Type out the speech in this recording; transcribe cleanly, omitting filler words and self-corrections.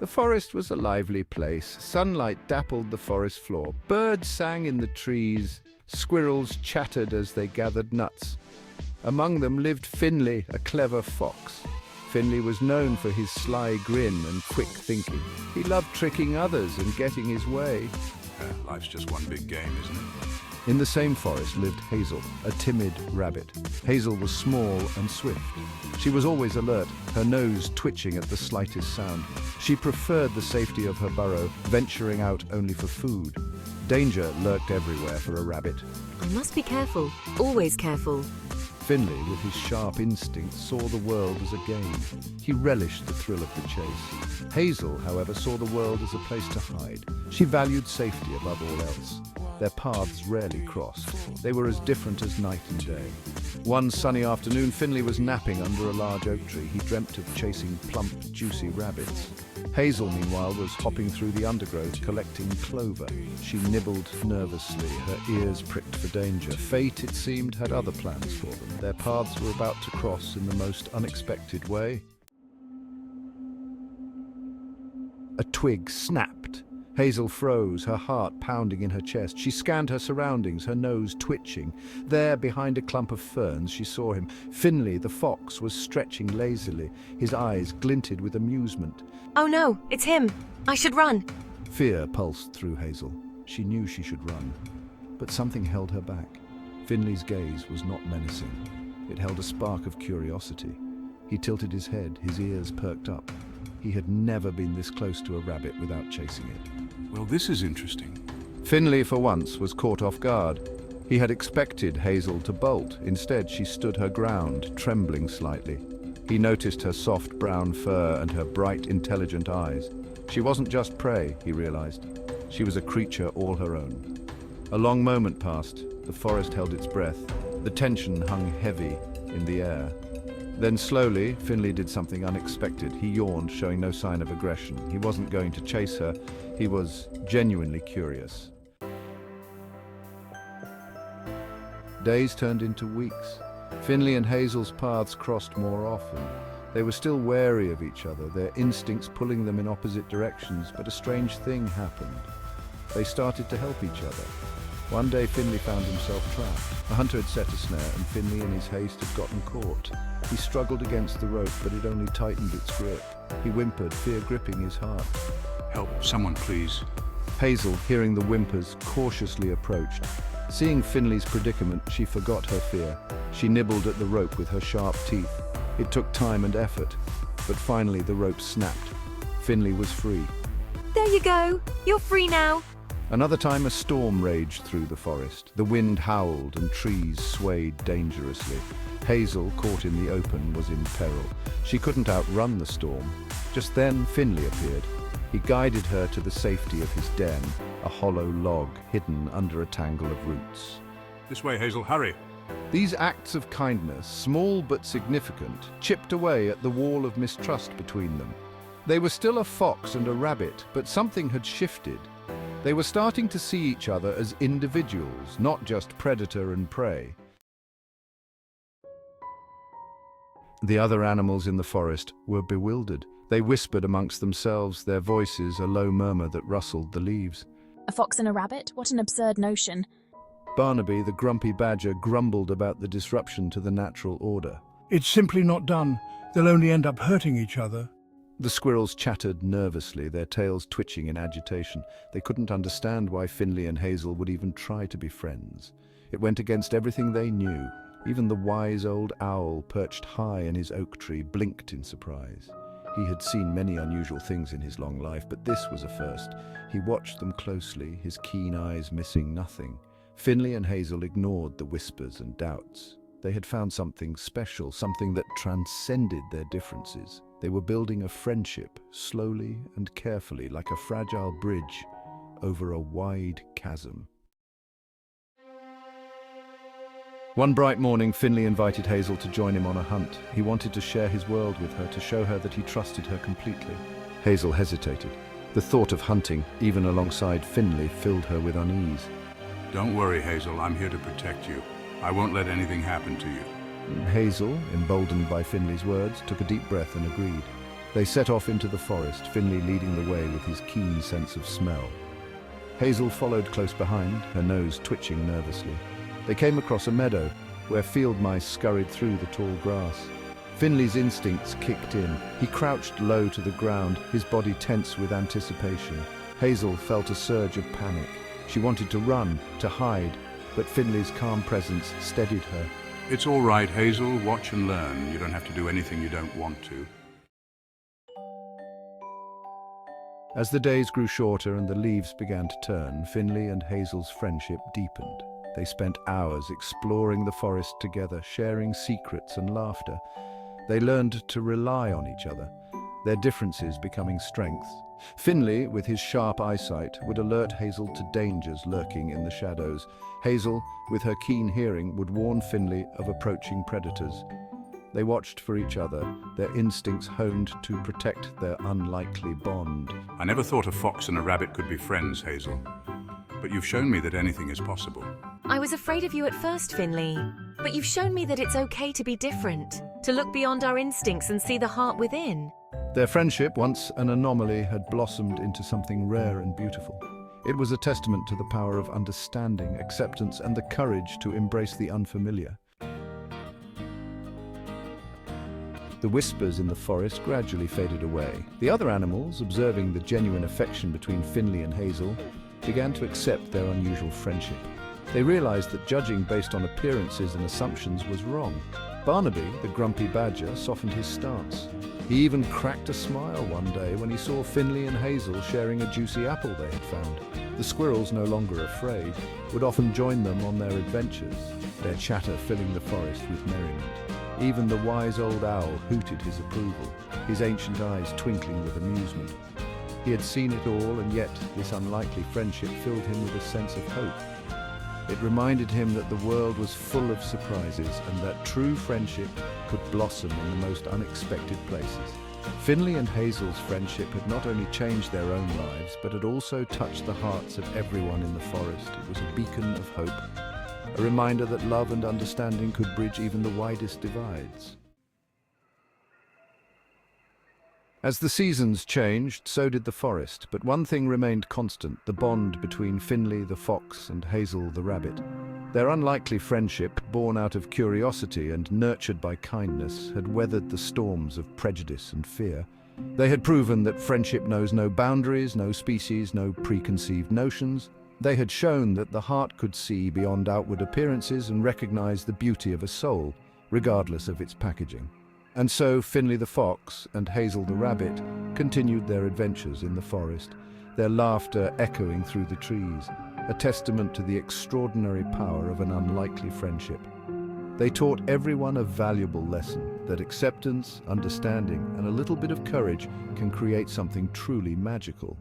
The forest was a lively place. Sunlight dappled the forest floor. Birds sang in the trees. Squirrels chattered as they gathered nuts. Among them lived Finley, a clever fox. Finley was known for his sly grin and quick thinking. He loved tricking others and getting his way. Life's just one big game, isn't it? In the same forest lived Hazel, a timid rabbit. Hazel was small and swift. She was always alert, her nose twitching at the slightest sound. She preferred the safety of her burrow, venturing out only for food. Danger lurked everywhere for a rabbit. I must be careful, always careful. Finley, with his sharp instincts, saw the world as a game. He relished the thrill of the chase. Hazel, however, saw the world as a place to hide. She valued safety above all else. Their paths rarely crossed. They were as different as night and day. One sunny afternoon, Finley was napping under a large oak tree. He dreamt of chasing plump, juicy rabbits. Hazel, meanwhile, was hopping through the undergrowth, collecting clover. She nibbled nervously, her ears pricked for danger. Fate, it seemed, had other plans for them. Their paths were about to cross in the most unexpected way. A twig snapped. Hazel froze, her heart pounding in her chest. She scanned her surroundings, her nose twitching. There, behind a clump of ferns, she saw him. Finley, the fox, was stretching lazily. His eyes glinted with amusement. Oh no, it's him. I should run. Fear pulsed through Hazel. She knew she should run. But something held her back. Finley's gaze was not menacing. It held a spark of curiosity. He tilted his head, his ears perked up. He had never been this close to a rabbit without chasing it. Well, this is interesting. Finley, for once, was caught off guard. He had expected Hazel to bolt. Instead, she stood her ground, trembling slightly. He noticed her soft brown fur and her bright, intelligent eyes. She wasn't just prey, he realized. She was a creature all her own. A long moment passed. The forest held its breath. The tension hung heavy in the air. Then slowly, Finley did something unexpected. He yawned, showing no sign of aggression. He wasn't going to chase her. He was genuinely curious. Days turned into weeks. Finley and Hazel's paths crossed more often. They were still wary of each other, their instincts pulling them in opposite directions, but a strange thing happened. They started to help each other. One day Finley found himself trapped. A hunter had set a snare, and Finley in his haste had gotten caught. He struggled against the rope, but it only tightened its grip. He whimpered, fear gripping his heart. Help, someone please. Hazel, hearing the whimpers, cautiously approached. Seeing Finley's predicament, she forgot her fear. She nibbled at the rope with her sharp teeth. It took time and effort, but finally the rope snapped. Finley was free. There you go. You're free now. Another time a storm raged through the forest. The wind howled and trees swayed dangerously. Hazel, caught in the open, was in peril. She couldn't outrun the storm. Just then Finley appeared. He guided her to the safety of his den, a hollow log hidden under a tangle of roots. This way, Hazel, hurry. These acts of kindness, small but significant, chipped away at the wall of mistrust between them. They were still a fox and a rabbit, but something had shifted. They were starting to see each other as individuals, not just predator and prey. The other animals in the forest were bewildered. They whispered amongst themselves, their voices a low murmur that rustled the leaves. A fox and a rabbit? What an absurd notion. Barnaby, the grumpy badger, grumbled about the disruption to the natural order. It's simply not done. They'll only end up hurting each other. The squirrels chattered nervously, their tails twitching in agitation. They couldn't understand why Finley and Hazel would even try to be friends. It went against everything they knew. Even the wise old owl, perched high in his oak tree, blinked in surprise. He had seen many unusual things in his long life, but this was a first. He watched them closely, his keen eyes missing nothing. Finley and Hazel ignored the whispers and doubts. They had found something special, something that transcended their differences. They were building a friendship, slowly and carefully, like a fragile bridge over a wide chasm. One bright morning, Finley invited Hazel to join him on a hunt. He wanted to share his world with her, to show her that he trusted her completely. Hazel hesitated. The thought of hunting, even alongside Finley, filled her with unease. Don't worry, Hazel, I'm here to protect you. I won't let anything happen to you. Hazel, emboldened by Finley's words, took a deep breath and agreed. They set off into the forest, Finley leading the way with his keen sense of smell. Hazel followed close behind, her nose twitching nervously. They came across a meadow, where field mice scurried through the tall grass. Finley's instincts kicked in. He crouched low to the ground, his body tense with anticipation. Hazel felt a surge of panic. She wanted to run, to hide, but Finley's calm presence steadied her. It's all right, Hazel. Watch and learn. You don't have to do anything you don't want to. As the days grew shorter and the leaves began to turn, Finley and Hazel's friendship deepened. They spent hours exploring the forest together, sharing secrets and laughter. They learned to rely on each other, their differences becoming strengths. Finley, with his sharp eyesight, would alert Hazel to dangers lurking in the shadows. Hazel, with her keen hearing, would warn Finley of approaching predators. They watched for each other, their instincts honed to protect their unlikely bond. I never thought a fox and a rabbit could be friends, Hazel. But you've shown me that anything is possible. I was afraid of you at first, Finley. But you've shown me that it's okay to be different, to look beyond our instincts and see the heart within. Their friendship, once an anomaly, had blossomed into something rare and beautiful. It was a testament to the power of understanding, acceptance, and the courage to embrace the unfamiliar. The whispers in the forest gradually faded away. The other animals, observing the genuine affection between Finley and Hazel, began to accept their unusual friendship. They realized that judging based on appearances and assumptions was wrong. Barnaby, the grumpy badger, softened his stance. He even cracked a smile one day when he saw Finley and Hazel sharing a juicy apple they had found. The squirrels, no longer afraid, would often join them on their adventures, their chatter filling the forest with merriment. Even the wise old owl hooted his approval, his ancient eyes twinkling with amusement. He had seen it all, and yet this unlikely friendship filled him with a sense of hope. It reminded him that the world was full of surprises and that true friendship could blossom in the most unexpected places. Finley and Hazel's friendship had not only changed their own lives, but had also touched the hearts of everyone in the forest. It was a beacon of hope, a reminder that love and understanding could bridge even the widest divides. As the seasons changed, so did the forest, but one thing remained constant: the bond between Finley the fox and Hazel the rabbit. Their unlikely friendship, born out of curiosity and nurtured by kindness, had weathered the storms of prejudice and fear. They had proven that friendship knows no boundaries, no species, no preconceived notions. They had shown that the heart could see beyond outward appearances and recognize the beauty of a soul, regardless of its packaging. And so Finley the fox and Hazel the rabbit continued their adventures in the forest, their laughter echoing through the trees, a testament to the extraordinary power of an unlikely friendship. They taught everyone a valuable lesson, that acceptance, understanding, and a little bit of courage can create something truly magical.